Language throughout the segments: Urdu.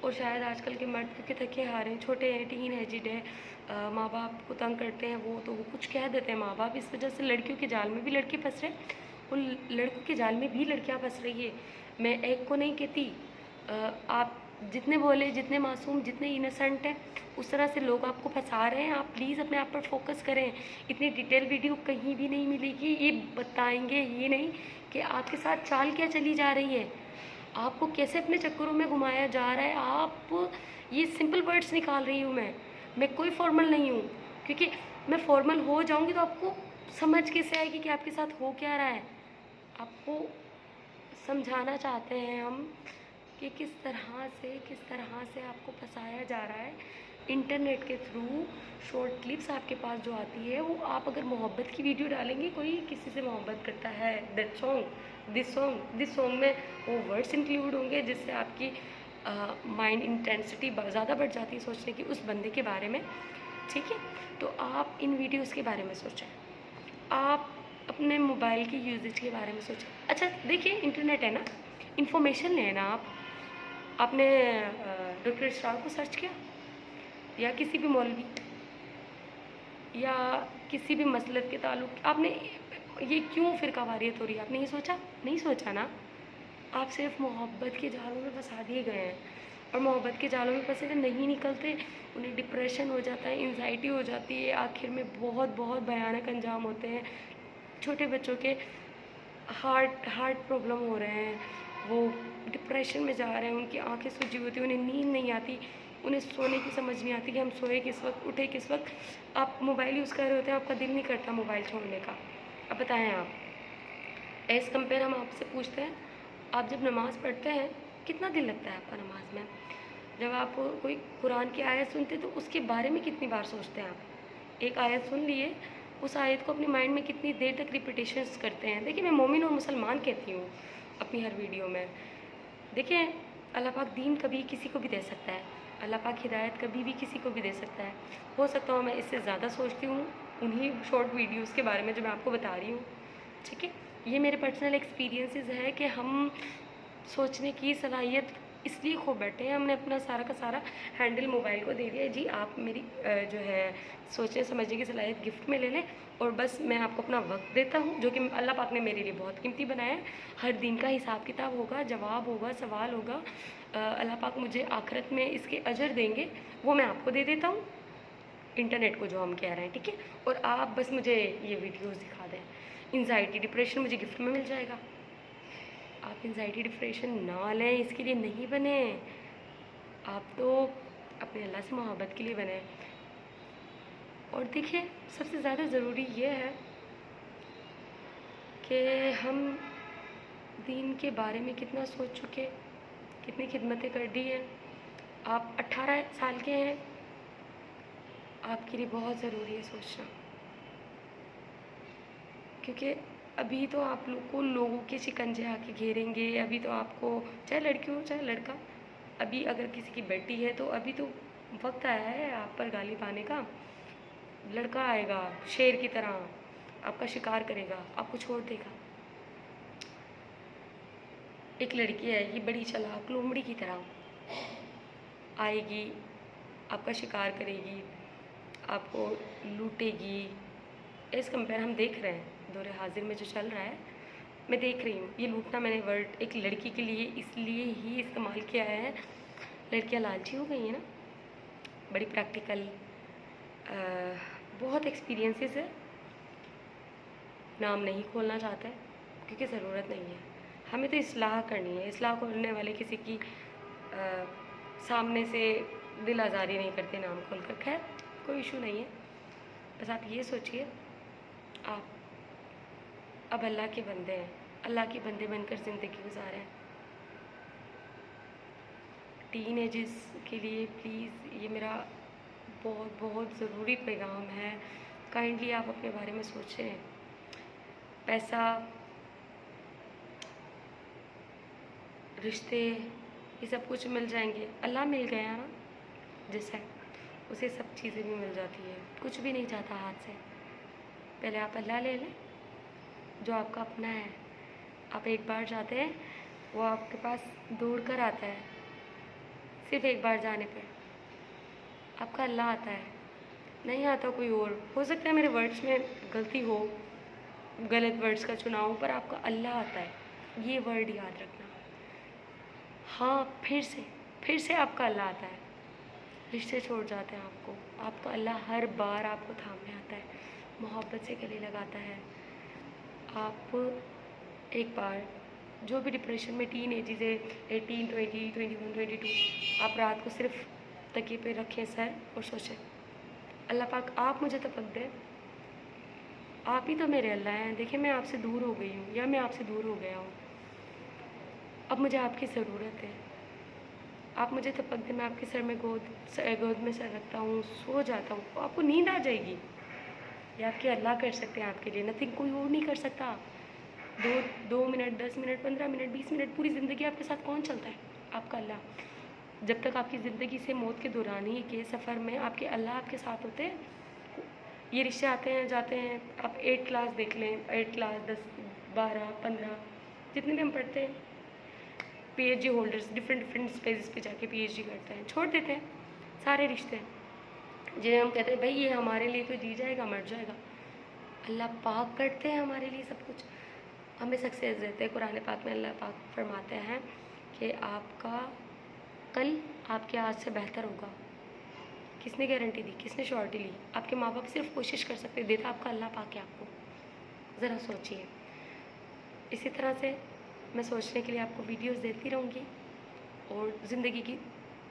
اور شاید آج کل کے مرد کیونکہ تھکے ہارے ہیں، چھوٹے ہیں، ٹین ایجڈ ہے، ماں باپ کو تنگ کرتے ہیں تو وہ کچھ کہہ دیتے ہیں ماں باپ، اس وجہ سے لڑکیوں کے جال میں بھی لڑکے پھنس رہے ہیں اور لڑکوں کے جال میں بھی لڑکیاں پھنس رہی ہے۔ میں ایک کو نہیں کہتی، آپ جتنے بولے، جتنے معصوم، جتنے انسنٹ ہیں، اس طرح سے لوگ آپ کو پھنسا رہے ہیں۔ آپ پلیز اپنے آپ پر فوکس کریں۔ اتنی ڈیٹیل ویڈیو کہیں بھی نہیں ملے گی، یہ بتائیں گے یہ نہیں کہ آپ کے ساتھ چال کیا چلی جا رہی ہے، آپ کو کیسے اپنے چکروں میں گھمایا جا رہا ہے۔ آپ یہ سمپل ورڈز نکال رہی ہوں میں کوئی فارمل نہیں ہوں، کیونکہ میں فارمل ہو جاؤں گی تو آپ کو سمجھ کیسے آئے گی کہ آپ کے ساتھ ہو کیا رہا ہے۔ آپ کو سمجھانا چاہتے ہیں ہم کہ کس طرح سے آپ کو پھنسایا جا رہا ہے انٹرنیٹ کے تھرو۔ شارٹ کلپس آپ کے پاس جو آتی ہے، وہ آپ اگر محبت کی ویڈیو ڈالیں گے، کوئی کسی سے محبت کرتا ہے، دس سانگ میں وہ ورڈس انکلوڈ ہوں گے جس سے آپ کی مائنڈ انٹینسٹی زیادہ بڑھ جاتی ہے سوچنے کی اس بندے کے بارے میں، ٹھیک ہے؟ تو آپ ان ویڈیوز کے بارے میں سوچیں، آپ اپنے موبائل کی یوزیج کے بارے میں سوچیں۔ اچھا دیکھیے، انٹرنیٹ ہے نا، انفارمیشن لینا، آپ نے ڈاکٹر اسرار کو سرچ کیا، یا کسی بھی مولوی یا کسی بھی مسلک کے تعلق، آپ نے یہ کیوں فرقہ واریت ہو رہی ہے، آپ نے یہ سوچا؟ نہیں سوچا نا۔ آپ صرف محبت کے جالوں میں پھنسا دیے گئے ہیں، اور محبت کے جالوں میں پھنسے ہوئے نہیں نکلتے، انہیں ڈپریشن ہو جاتا ہے، انزائٹی ہو جاتی ہے، آخر میں بہت بہت بھیانک انجام ہوتے ہیں۔ چھوٹے بچوں کے ہارٹ پرابلم ہو رہے ہیں، وہ ڈپریشن میں جا رہے ہیں، ان کی آنکھیں سجی ہوتی ہیں، انہیں نیند نہیں آتی، انہیں سونے کی سمجھ نہیں آتی کہ ہم سوئے کس وقت، اٹھے کس وقت۔ آپ موبائل یوز کر رہے ہوتے ہیں، آپ کا دل نہیں کرتا موبائل چھوڑنے کا۔ اب بتائیں آپ، ایز کمپیئر ہم آپ سے پوچھتے ہیں، آپ جب نماز پڑھتے ہیں کتنا دل لگتا ہے آپ کا نماز میں؟ جب آپ کوئی قرآن کی آیت سنتے تو اس کے بارے میں کتنی بار سوچتے ہیں آپ؟ ایک آیت سن لیے، اس آیت کو اپنی مائنڈ میں کتنی دیر تک ریپیٹیشنز کرتے ہیں؟ دیکھیں، میں مومن اور مسلمان کہتی ہوں اپنی ہر ویڈیو میں۔ دیکھیں، اللہ پاک دین کبھی کسی کو بھی دے سکتا ہے، اللہ پاک ہدایت کبھی بھی کسی کو بھی دے سکتا ہے۔ ہو سکتا ہوں میں اس سے زیادہ سوچتی ہوں انہی شارٹ ویڈیوز کے بارے میں جو میں آپ کو بتا رہی ہوں، ٹھیک ہے؟ یہ میرے پرسنل ایکسپیرینسز ہے کہ ہم سوچنے کی صلاحیت اس لیے کھو بیٹھے ہیں، ہم نے اپنا سارا کا سارا ہینڈل موبائل کو دے دیا ہے، جی آپ میری جو ہے سوچنے سمجھنے کی صلاحیت گفٹ میں لے لیں، اور بس میں آپ کو اپنا وقت دیتا ہوں جو کہ اللہ پاک نے میرے لیے بہت قیمتی بنایا ہے۔ ہر دن کا حساب کتاب ہوگا، جواب ہوگا، سوال ہوگا، اللہ پاک مجھے آخرت میں اس کے اجر دیں گے، وہ میں آپ کو دے دیتا ہوں، انٹرنیٹ کو جو ہم کہہ رہے ہیں، ٹھیک ہے؟ اور آپ بس مجھے یہ ویڈیوز دکھا دیں، انزائٹی ڈپریشن مجھے گفٹ میں مل جائے گا۔ آپ انزائٹی ڈپریشن نہ لیں، اس کے لیے نہیں بنے، آپ تو اپنے اللہ سے محبت کے لیے بنے۔ اور دیکھیں، سب سے زیادہ ضروری یہ ہے کہ ہم دین کے بارے میں کتنا سوچ چکے، کتنی خدمتیں کر دی ہیں۔ آپ 18 سال کے ہیں، آپ کے لیے بہت ضروری ہے سوچنا، کیونکہ ابھی تو آپ لوگ کو لوگوں کے شکنجے آ کے گھیریں گے، ابھی تو آپ کو چاہے لڑکی ہو چاہے لڑکا، ابھی اگر کسی کی بیٹی ہے تو ابھی تو وقت آیا ہے آپ پر گالی پانے کا۔ لڑکا آئے گا شیر کی طرح، آپ کا شکار کرے گا، آپ کو چھوڑ دے گا۔ ایک لڑکی آئے گی بڑی چلاک لومڑی کی طرح، آئے گی، آپ کا شکار کرے گی، آپ کو لوٹے گی۔ ایز کمپیئر ہم دیکھ رہے ہیں دور حاضر میں جو چل رہا ہے، میں دیکھ رہی ہوں یہ لوٹنا، میں نے ورڈ ایک لڑکی کے لیے اس لیے ہی استعمال کیا ہے، لڑکیاں لالچی ہو گئی ہیں نا، بڑی پریکٹیکل، بہت ایکسپیرینسز ہے، نام نہیں کھولنا چاہتے کیونکہ ضرورت نہیں ہے، ہمیں تو اصلاح کرنی ہے، اصلاح کرنے والے کسی کی سامنے سے دل آزاری نہیں کرتے نام کھول کر۔ خیر کوئی ایشو نہیں ہے، بس آپ یہ سوچئے آپ اب اللہ کے بندے ہیں، اللہ کے بندے بن کر زندگی گزاریں۔ ٹین ایجز کے لیے پلیز یہ میرا بہت بہت ضروری پیغام ہے، کائنڈلی آپ اپنے بارے میں سوچیں۔ پیسہ، رشتے، یہ سب کچھ مل جائیں گے، اللہ مل گیا نا جسے، اسے سب چیزیں بھی مل جاتی ہے، کچھ بھی نہیں جاتا ہاتھ سے۔ پہلے آپ اللہ لے لیں جو آپ کا اپنا ہے، آپ ایک بار جاتے ہیں وہ آپ کے پاس دوڑ کر آتا ہے، صرف ایک بار جانے پہ آپ کا اللہ آتا ہے، نہیں آتا کوئی اور. ہو سکتا ہے میرے ورڈس میں غلطی ہو، غلط ورڈس کا چناؤ، پر آپ کا اللہ آتا ہے. یہ ورڈ یاد رکھنا. ہاں پھر سے آپ کا اللہ آتا ہے. رشتے چھوڑ جاتے ہیں آپ کو، آپ کا اللہ ہر بار آپ کو تھامنے آتا ہے، محبت سے گلے لگاتا ہے. آپ ایک بار جو بھی ڈپریشن میں ٹین ایجز ہے 18 20 21 22، آپ رات کو صرف تکیے پہ رکھیں سر اور سوچیں اللہ پاک آپ مجھے تپک دیں، آپ ہی تو میرے اللہ ہیں. دیکھیں میں آپ سے دور ہو گئی ہوں یا میں آپ سے دور ہو گیا ہوں، اب مجھے آپ کی ضرورت ہے. آپ مجھے تپک دیں، میں آپ کے سر میں گود میں سر رکھتا ہوں، سو جاتا ہوں، آپ کو نیند آ جائے گی. یہ آپ کے اللہ کر سکتے ہیں آپ کے لیے، نتھنگ کوئی اور نہیں کر سکتا. 2 منٹ 10 منٹ 15 منٹ 20 منٹ پوری زندگی آپ کے ساتھ کون چلتا ہے؟ آپ کا اللہ. جب تک آپ کی زندگی سے موت کے دورانی کے سفر میں آپ کے اللہ آپ کے ساتھ ہوتے ہیں. یہ رشتے آتے ہیں جاتے ہیں. آپ 8 کلاس دیکھ لیں، 8 کلاس 10 12 15 جتنے بھی ہم پڑھتے ہیں، P H D holders different spaces پہ جا کے پی ایچ ڈی کرتے ہیں، چھوڑ دیتے ہیں سارے رشتے جنہیں ہم کہتے ہیں بھائی یہ ہمارے لیے تو جی جائے گا مر جائے گا. اللہ پاک کرتے ہیں ہمارے لیے سب کچھ، ہمیں سکسیس دیتے ہیں. قرآن پاک میں اللہ پاک فرماتے ہیں کہ آپ کا کل آپ کے آج سے بہتر ہوگا. کس نے گارنٹی دی؟ کس نے شورٹی لی؟ آپ کے ماں باپ صرف کوشش کر سکتے، دیتا آپ کا اللہ پاک ہے آپ کو. ذرا سوچیے. اسی طرح سے میں سوچنے کے لیے آپ کو ویڈیوز دیتی رہوں گی اور زندگی کی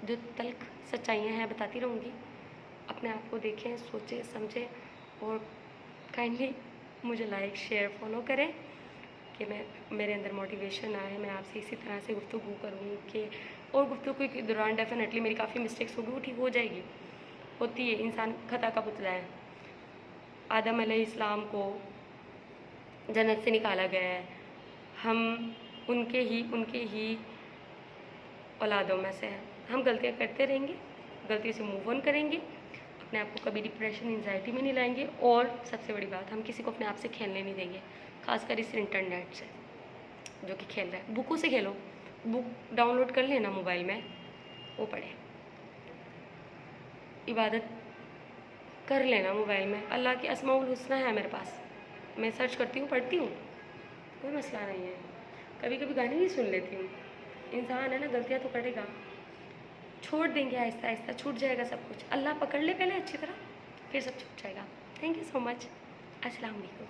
جو تلخ سچائیاں ہیں بتاتی رہوں گی. اپنے آپ کو دیکھیں، سوچیں، سمجھیں اور کائنڈلی مجھے لائک شیئر فالو کریں کہ میرے اندر موٹیویشن آئے. میں آپ سے اسی طرح سے گفتگو کروں کہ اور گفتگو کے دوران ڈیفینیٹلی میری کافی مسٹیکس ہوگی، وہ ٹھیک ہو جائے گی. ہوتی ہے، انسان خطا کا پتلا ہے. آدم علیہ السلام کو جنت سے نکالا گیا ہے، ہم ان کے ہی اولادوں میں سے ہیں. ہم غلطیاں کرتے رہیں گے، غلطی سے موو آن کریں گے، اپنے آپ کو کبھی ڈپریشن انزائٹی میں نہیں لائیں گے. اور سب سے بڑی بات، ہم کسی کو اپنے آپ سے کھیلنے نہیں دیں گے، خاص کر اس انٹرنیٹ سے جو کہ کھیل رہا ہے. بکوں سے کھیلو، بک ڈاؤن لوڈ کر لینا موبائل میں، وہ پڑھیں. عبادت کر لینا موبائل میں. اللہ کی اسماء الحسنی ہے میرے پاس، میں سرچ کرتی ہوں، پڑھتی ہوں، کوئی مسئلہ نہیں ہے. کبھی کبھی گانے بھی سن لیتی ہوں. انسان ہے نا، غلطیاں تو کرے گا، چھوڑ دیں گے آہستہ آہستہ، چھوٹ جائے گا سب کچھ. اللہ پکڑ لے پہلے اچھی طرح، پھر سب چھوٹ جائے گا. تھینک یو سو مچ. السلام علیکم.